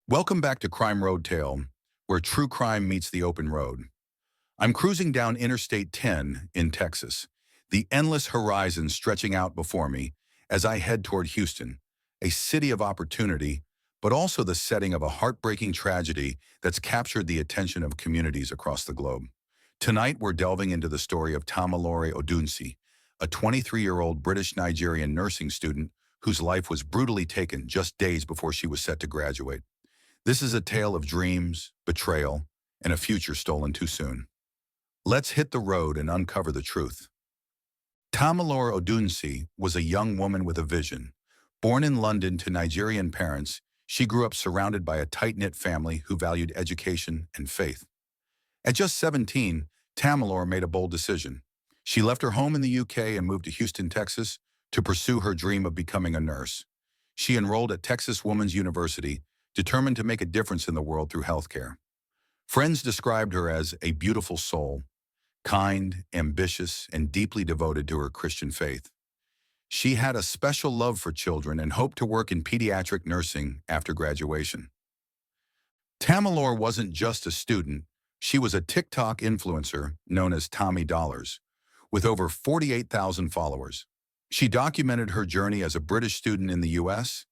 Welcome back to Crime Road Tale, where true crime meets the open road. I'm cruising down Interstate 10 in Texas, the endless horizon stretching out before me as I head toward Houston, a city of opportunity, but also the setting of a heartbreaking tragedy that's captured the attention of communities across the globe. Tonight, we're delving into the story of Tamilore Odunsi, a 23-year-old British-Nigerian nursing student whose life was brutally taken just days before she was set to graduate. This is a tale of dreams, betrayal, and a future stolen too soon. Let's hit the road and uncover the truth. Tamilore Odunsi was a young woman with a vision. Born in London to Nigerian parents, she grew up surrounded by a tight-knit family who valued education and faith. At just 17, Tamilore made a bold decision. She left her home in the UK and moved to Houston, Texas, to pursue her dream of becoming a nurse. She enrolled at Texas Woman's University, determined to make a difference in the world through healthcare. Friends described her as a beautiful soul, kind, ambitious, and deeply devoted to her Christian faith. She had a special love for children and hoped to work in pediatric nursing after graduation. Tamilore wasn't just a student, she was a TikTok influencer known as Tommy Dollars, with over 48,000 followers. She documented her journey as a British student in the US,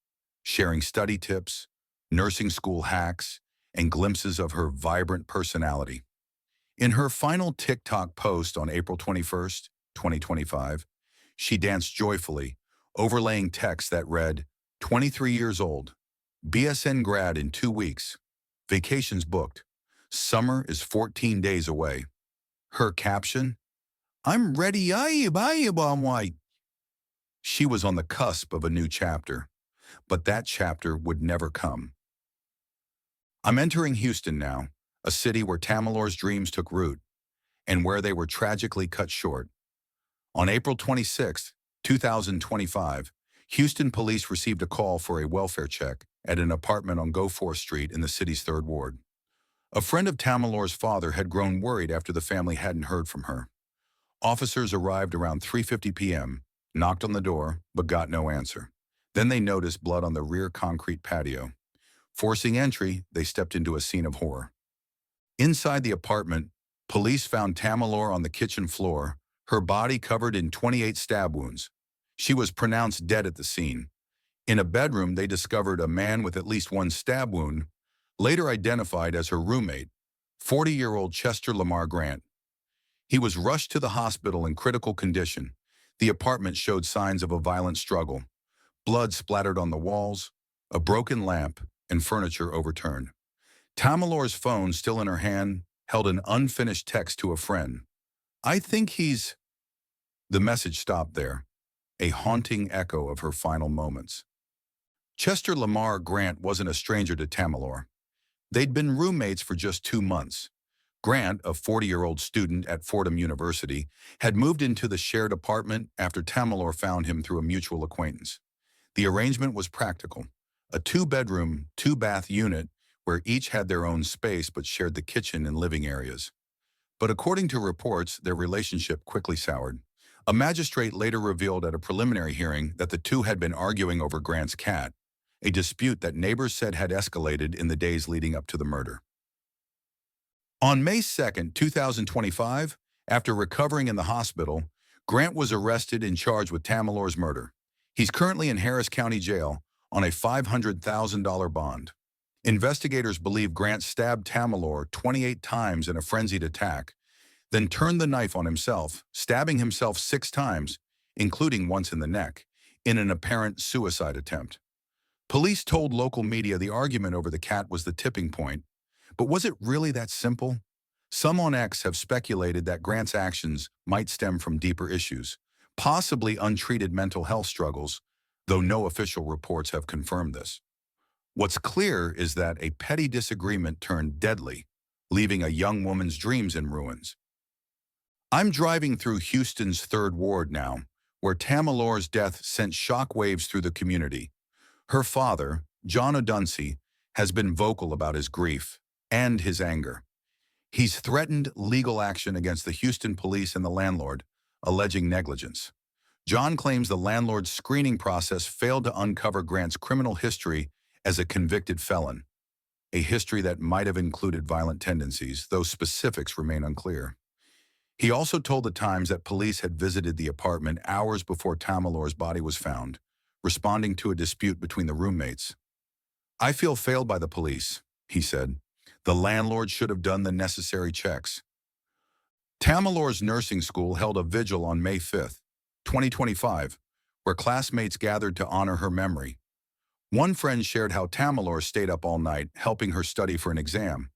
sharing study tips, nursing school hacks, and glimpses of her vibrant personality. In her final TikTok post on April 21st, 2025, she danced joyfully, overlaying text that read, 23 years old, BSN grad in 2 weeks, vacations booked, summer is 14 days away. Her caption, I'm ready, I'm white. She was on the cusp of a new chapter, but that chapter would never come. I'm entering Houston now, a city where Tamilore's dreams took root and where they were tragically cut short. On April 26, 2025, Houston police received a call for a welfare check at an apartment on Goforth Street in the city's 3rd Ward. A friend of Tamilore's father had grown worried after the family hadn't heard from her. Officers arrived around 3:50 p.m., knocked on the door, but got no answer. Then they noticed blood on the rear concrete patio. Forcing entry, they stepped into a scene of horror. Inside the apartment, police found Tamilore on the kitchen floor, her body covered in 28 stab wounds. She was pronounced dead at the scene. In a bedroom, they discovered a man with at least 1 stab wound, later identified as her roommate, 40-year-old Chester Lamar Grant. He was rushed to the hospital in critical condition. The apartment showed signs of a violent struggle. Blood splattered on the walls, a broken lamp, and furniture overturned. Tamilore's phone, still in her hand, held an unfinished text to a friend. I think he's... The message stopped there, a haunting echo of her final moments. Chester Lamar Grant wasn't a stranger to Tamilore. They'd been roommates for just 2 months. Grant, a 40-year-old student at Fordham University, had moved into the shared apartment after Tamilore found him through a mutual acquaintance. The arrangement was practical. A 2-bedroom, 2-bath unit where each had their own space but shared the kitchen and living areas. But according to reports, their relationship quickly soured. A magistrate later revealed at a preliminary hearing that the two had been arguing over Grant's cat, a dispute that neighbors said had escalated in the days leading up to the murder. On May 2, 2025, after recovering in the hospital, Grant was arrested and charged with Tamilore's murder. He's currently in Harris County Jail on a $500,000 bond. Investigators believe Grant stabbed Tamilore 28 times in a frenzied attack, then turned the knife on himself, stabbing himself 6 times, including once in the neck, in an apparent suicide attempt. Police told local media the argument over the cat was the tipping point. But was it really that simple? Some on X have speculated that Grant's actions might stem from deeper issues, possibly untreated mental health struggles, though no official reports have confirmed this. What's clear is that a petty disagreement turned deadly, leaving a young woman's dreams in ruins. I'm driving through Houston's 3rd Ward now, where Tamilore's death sent shockwaves through the community. Her father, John Odunsi, has been vocal about his grief and his anger. He's threatened legal action against the Houston police and the landlord, alleging negligence. John claims the landlord's screening process failed to uncover Grant's criminal history as a convicted felon. a history that might have included violent tendencies, though specifics remain unclear. He also told the Times that police had visited the apartment hours before Tamilore's body was found, responding to a dispute between the roommates. "I feel failed by the police," he said. "The landlord should have done the necessary checks." Tamilore's nursing school held a vigil on May 5, 2025, where classmates gathered to honor her memory. One friend shared how Tamilore stayed up all night helping her study for an exam,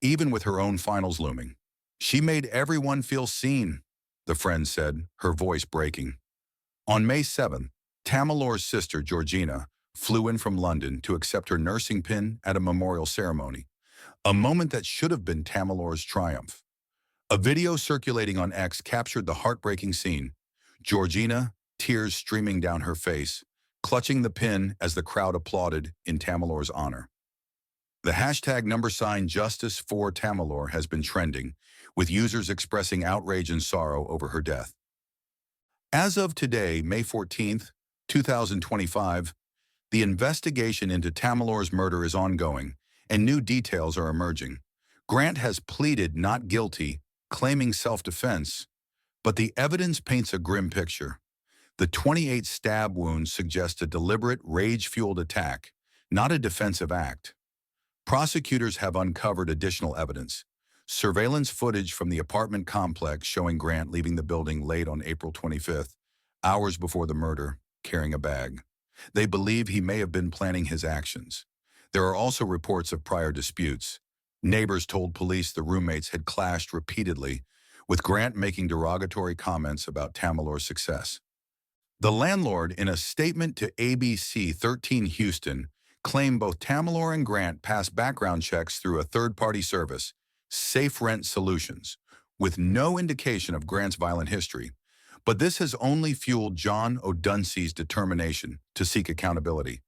even with her own finals looming. "She made everyone feel seen," the friend said, her voice breaking. On May 7th, Tamilore's sister, Georgina, flew in from London to accept her nursing pin at a memorial ceremony, a moment that should have been Tamilore's triumph. A video circulating on X captured the heartbreaking scene. Georgina, tears streaming down her face, clutching the pin as the crowd applauded in Tamilore's honor. The hashtag #Justice for Tamilore has been trending, with users expressing outrage and sorrow over her death. As of today, May 14th, 2025, the investigation into Tamilore's murder is ongoing, and new details are emerging. Grant has pleaded not guilty, claiming self-defense, but the evidence paints a grim picture. The 28 stab wounds suggest a deliberate, rage-fueled attack, not a defensive act. Prosecutors have uncovered additional evidence. Surveillance footage from the apartment complex showing Grant leaving the building late on April 25th, hours before the murder, carrying a bag. They believe he may have been planning his actions. There are also reports of prior disputes. Neighbors told police the roommates had clashed repeatedly, with Grant making derogatory comments about Tamilore's success. The landlord, in a statement to ABC 13 Houston, claimed both Tamilore and Grant passed background checks through a third-party service, Safe Rent Solutions, with no indication of Grant's violent history. But this has only fueled John Odunsi's determination to seek accountability.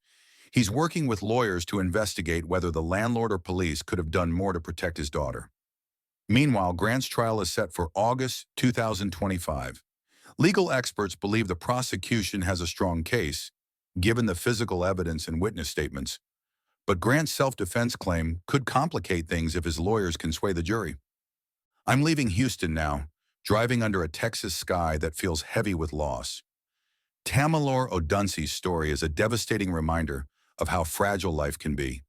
He's working with lawyers to investigate whether the landlord or police could have done more to protect his daughter. Meanwhile, Grant's trial is set for August 2025. Legal experts believe the prosecution has a strong case, given the physical evidence and witness statements. But Grant's self-defense claim could complicate things if his lawyers can sway the jury. I'm leaving Houston now, driving under a Texas sky that feels heavy with loss. Tamilore Odunsi's story is a devastating reminder of how fragile life can be.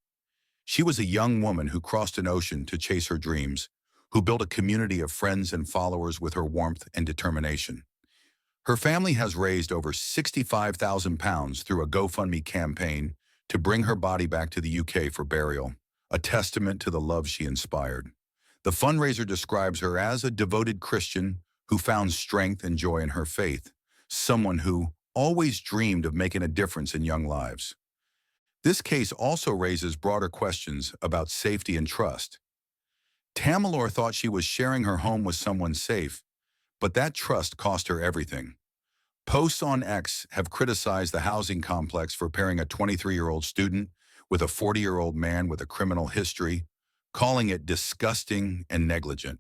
She was a young woman who crossed an ocean to chase her dreams, who built a community of friends and followers with her warmth and determination. Her family has raised over £65,000 through a GoFundMe campaign to bring her body back to the UK for burial, a testament to the love she inspired. The fundraiser describes her as a devoted Christian who found strength and joy in her faith, someone who always dreamed of making a difference in young lives. This case also raises broader questions about safety and trust. Tamilore thought she was sharing her home with someone safe, but that trust cost her everything. Posts on X have criticized the housing complex for pairing a 23-year-old student with a 40-year-old man with a criminal history, calling it disgusting and negligent.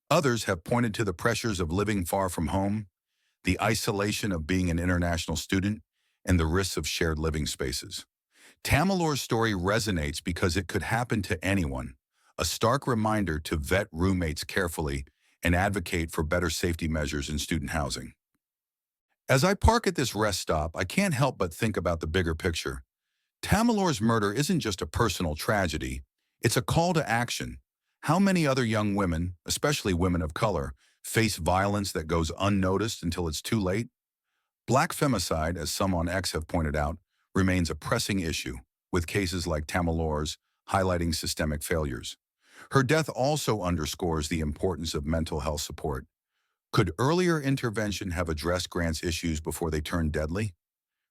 Others have pointed to the pressures of living far from home, the isolation of being an international student, and the risks of shared living spaces. Tamilore's story resonates because it could happen to anyone, a stark reminder to vet roommates carefully and advocate for better safety measures in student housing. As I park at this rest stop, I can't help but think about the bigger picture. Tamilore's murder isn't just a personal tragedy, it's a call to action. How many other young women, especially women of color, face violence that goes unnoticed until it's too late? Black femicide, as some on X have pointed out, remains a pressing issue, with cases like Tamilore's highlighting systemic failures. Her death also underscores the importance of mental health support. Could earlier intervention have addressed Grant's issues before they turned deadly?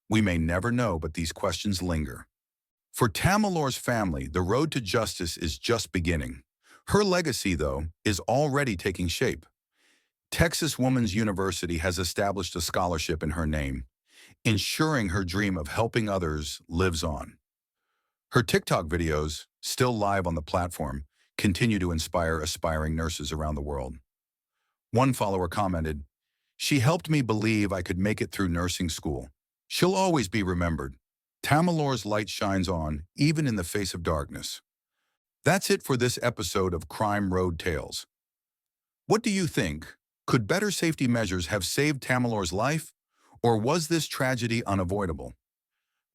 We may never know, but these questions linger. For Tamilore's family, the road to justice is just beginning. Her legacy, though, is already taking shape. Texas Woman's University has established a scholarship in her name, ensuring her dream of helping others lives on. Her TikTok videos, still live on the platform, continue to inspire aspiring nurses around the world. One follower commented, "She helped me believe I could make it through nursing school. She'll always be remembered. Tamilore's light shines on, even in the face of darkness." That's it for this episode of Crime Road Tales. What do you think? Could better safety measures have saved Tamilore's life? Or was this tragedy unavoidable?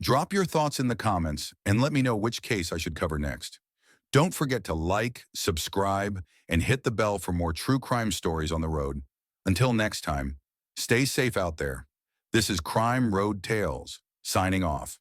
Drop your thoughts in the comments and let me know which case I should cover next. Don't forget to like, subscribe, and hit the bell for more true crime stories on the road. Until next time, stay safe out there. This is Crime Road Tales, signing off.